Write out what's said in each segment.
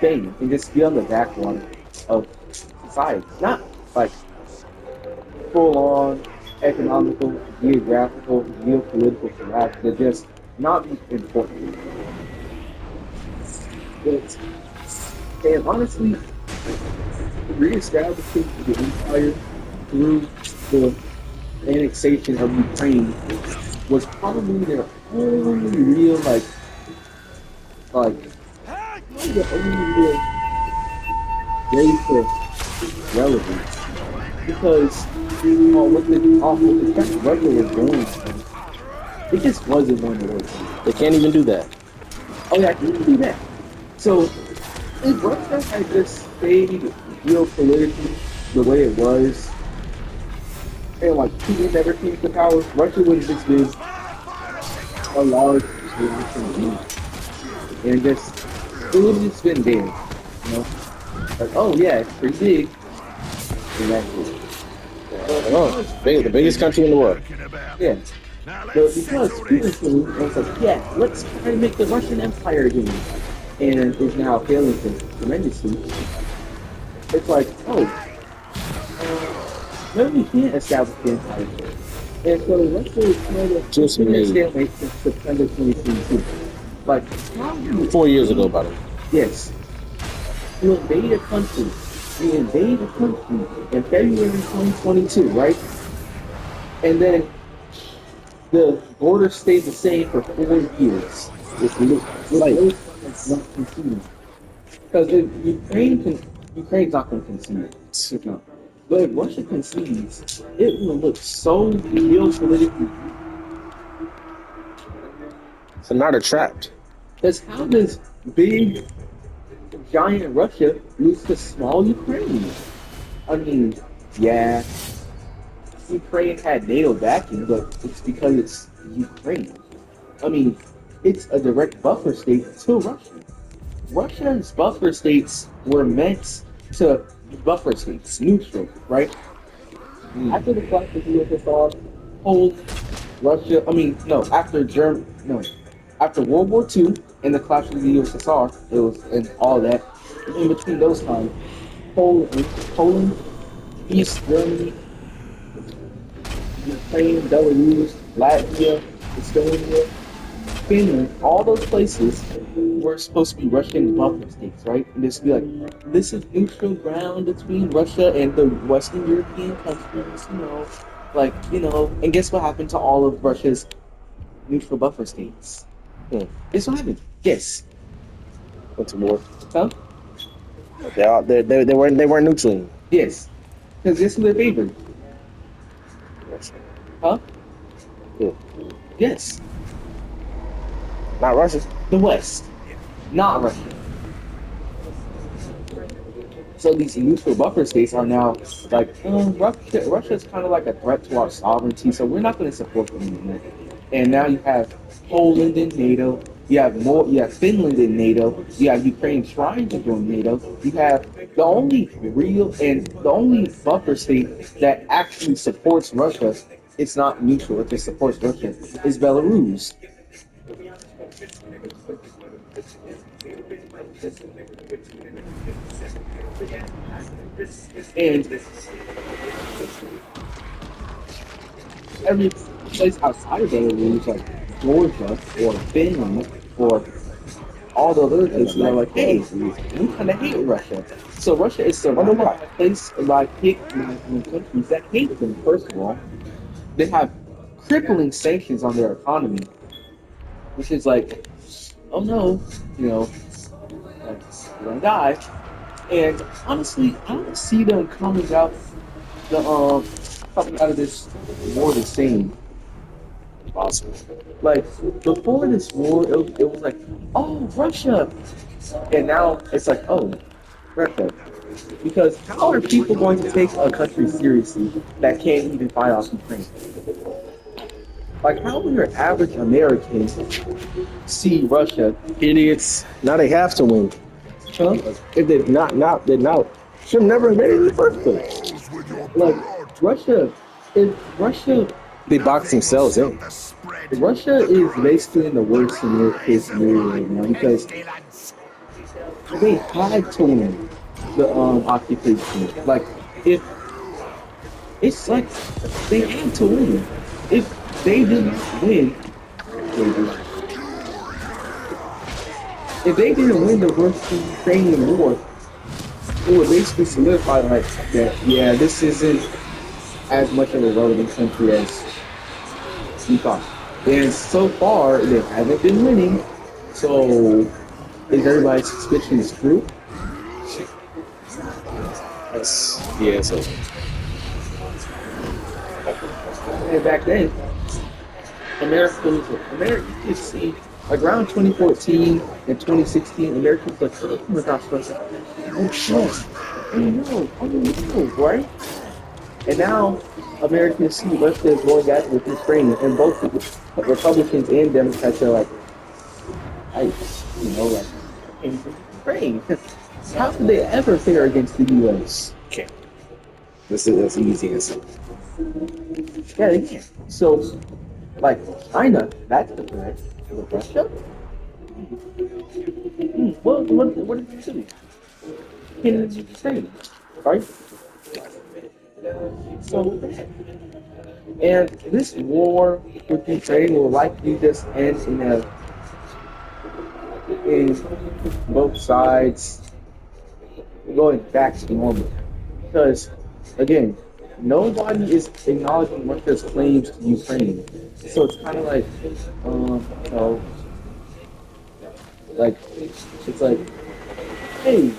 thing and just be on the backwater of society. Not like full on economical, geographical, geopolitical collapse that just not be important. But, and honestly, reestablishing the empire through the annexation of Ukraine was probably their only real like probably the only real way to relevance because with the track Russia was going on, it just wasn't going to work. They can't even do that. Oh yeah, I can even do that. So if Russia had just stayed geopolitically the way it was, and like Putin never came to power, Russia would have just been a large Russian being, and just it would have just been there, you know, like oh yeah, it's pretty big, and that's it. But Oh, because the biggest country in the world. yeah, but because Putin came and was like yeah, let's try to make the Russian Empire again, and is now failing tremendously. It's like oh, maybe we can't establish the empire. And so let's say it's kind of Just it's been a made stalemate since September 2022. Like, how do you 4 years ago, invade? by the way. Yes, you invade a country. You invade a country in February 2022, right? And then the border stayed the same for 4 years with Like, no signs of not conceding. Because if Ukraine's not going to concede. It's not. But if Russia concedes, it will look so geopolitically. so now they're trapped. Because how does big, giant Russia lose to small Ukraine? I mean, yeah, Ukraine had NATO backing, but it's because it's Ukraine. I mean, it's a direct buffer state to Russia. Russia's buffer states were meant to be buffer states, neutral, right? Mm. After the collapse of the USSR, Poland, Russia, I mean, no, after Germany, no, after World War II and the collapse of the USSR, it was, and all that, in between those times, Poland, East Germany, Ukraine, Belarus, Latvia, Estonia, Finland, all those places were supposed to be Russian buffer states, right? And just be like, this is neutral ground between Russia and the Western European countries, and guess what happened to all of Russia's neutral buffer states? Hmm. Guess what happened? Guess. Went to war. Huh? They weren't neutral. Yes. Because guess who they favored? Yes. Huh? Yeah. Yes. Not Russia. The West. Not Russia. So these neutral buffer states are now like, Russia is kind of like a threat to our sovereignty, so we're not going to support them anymore. And now you have Poland in NATO. You have more. You have Finland in NATO. You have Ukraine trying to join NATO. You have the only buffer state that actually supports Russia. It's not neutral. It just supports Russia. Is Belarus. And every place outside of Belarus, like Georgia or Finland or all the other places, are like, hey, we kind of hate Russia. So Russia is surrounded by countries that hate them. First of all, they have crippling sanctions on their economy, which is like, oh no, you know, like, we're gonna die. And honestly, I don't see them coming out of this war the same. Possible. Like before this war, it was like, oh Russia, and now it's like, oh Russia. Because how are people going to take a country seriously that can't even fight off Ukraine? Like how will your average American see Russia? Idiots. Now they have to win. Huh? If they not should have never invaded in the first place. Like Russia is Russia. They boxed themselves in. Russia is basically in the worst case scenario right now because they had to win the occupation. Like if it's like they had to win. If they did not win, if they didn't win the Russian-Ukrainian war, it would basically solidify like that. Yeah, this isn't as much of a relevant country as we thought. And so far, they haven't been winning. So is everybody's suspicion is true? That's yeah. So And back then, America, you could see like around 2014 and 2016, Americans like, oh my gosh, oh no, right? And now Americans see Russia is going at with Ukraine, and both Republicans and Democrats are like, like, in Ukraine. How could they ever fare against the U.S.? okay, that's an easy answer. Yeah, they can't. So, like, China, that's the threat. But Russia? What did you do? Can you say? Right? So, and this war with Ukraine will likely just end in both sides going back to normal. Because, again, nobody is acknowledging Russia's claims to Ukraine. So it's kind of like, you know, like, it's like, hey,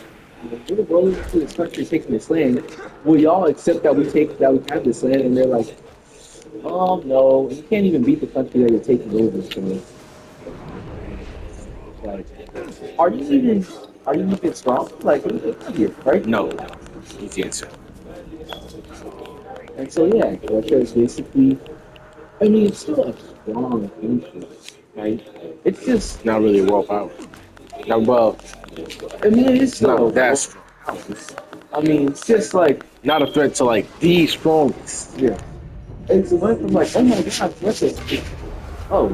we're rolling into this country taking this land. Will y'all accept that we have this land? And they're like, no, you can't even beat the country that you're taking over. So, like, are you even strong? Like, what are you doing here, right? No, easy answer. And so, yeah, Russia is basically, I mean, it's still a strong country, right? It's just, Not really a world power. Not well. I mean, it's still Not that strong. I mean, it's just like, Not a threat to like the strongest. yeah. It's went from like, oh my God, Russia. Oh,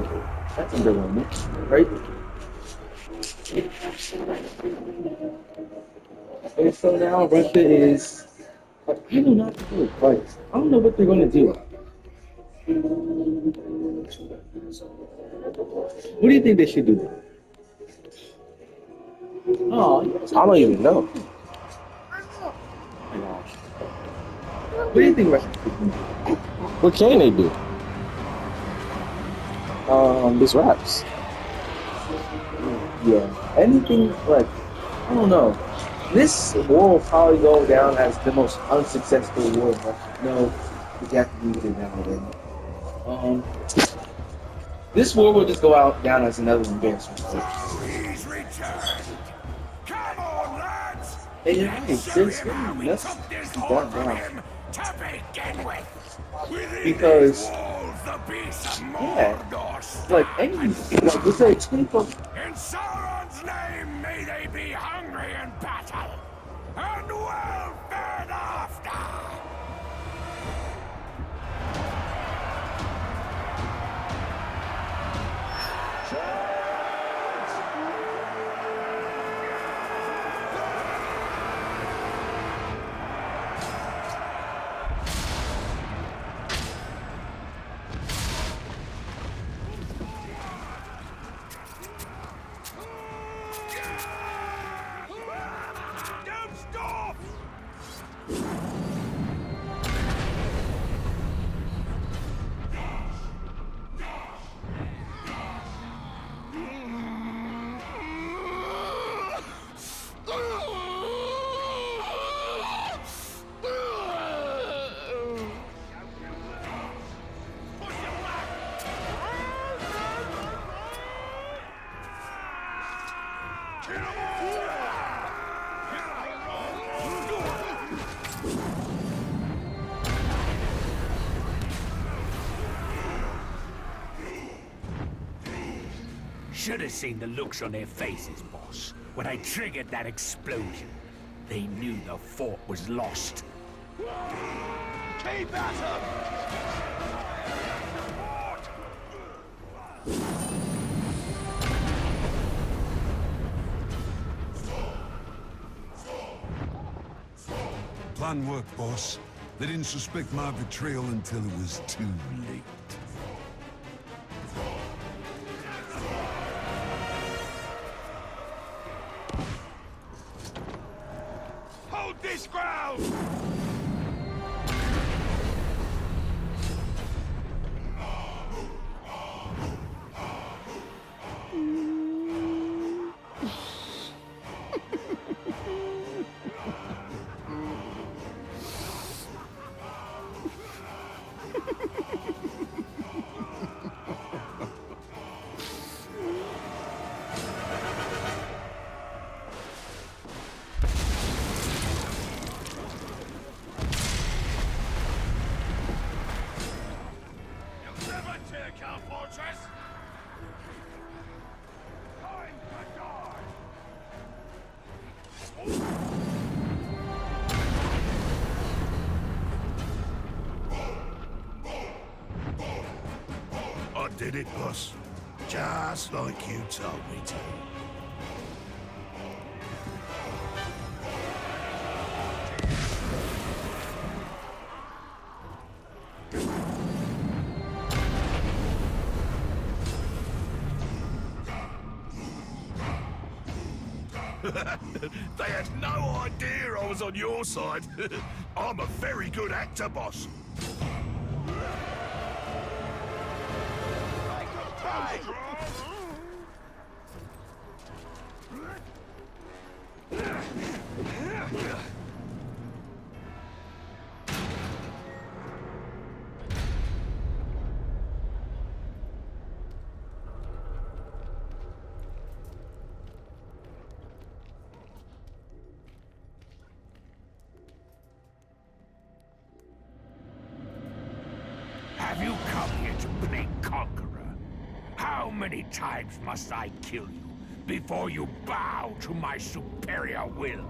that's underwhelming, right? And so now Russia is, like, I do not know, like, I don't know what they're going to do. What do you think they should do? Oh, I don't even know. what do you think Russia should do? What can they do? This This raps. Yeah. Anything like, I don't know. This war will probably go down as the most unsuccessful war in Russia. No, we have to leave it down there. Um, this war will just go out down as another embarrassment. He's returned. Come on, lads. Hey, you're right. There's Remember we that's took this gone horde from down. him to begin with. Within Because, these walls, the beasts of yeah, Mordor stand. like any, like let's say 24. In Sauron's name, may they be hungry in battle and well fed after. Don't stop! Should have seen the looks on their faces, boss, when I triggered that explosion. They knew the fort was lost. Keep at 'em! Fine work, boss. They didn't suspect my betrayal until it was too late. Hold this ground! Fortress! Time to die! I did it, boss. Just like you told me to. They had no idea I was on your side. I'm a very good actor, boss. Have you come here to play conqueror? How many times must I kill you before you bow to my superior will?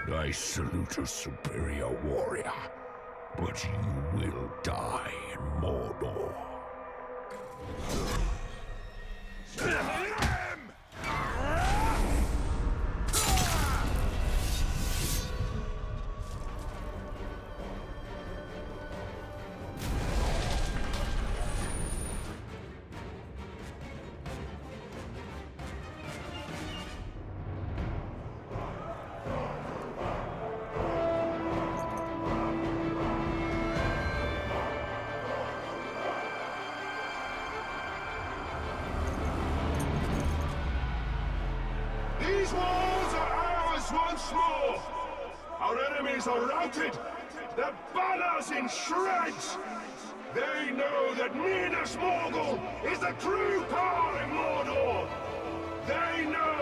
I salute a superior warrior, but you will die in Mordor. These walls are ours once more! Our enemies are routed! Their banners in shreds! They know that Minas Morgul is the true power in Mordor! They know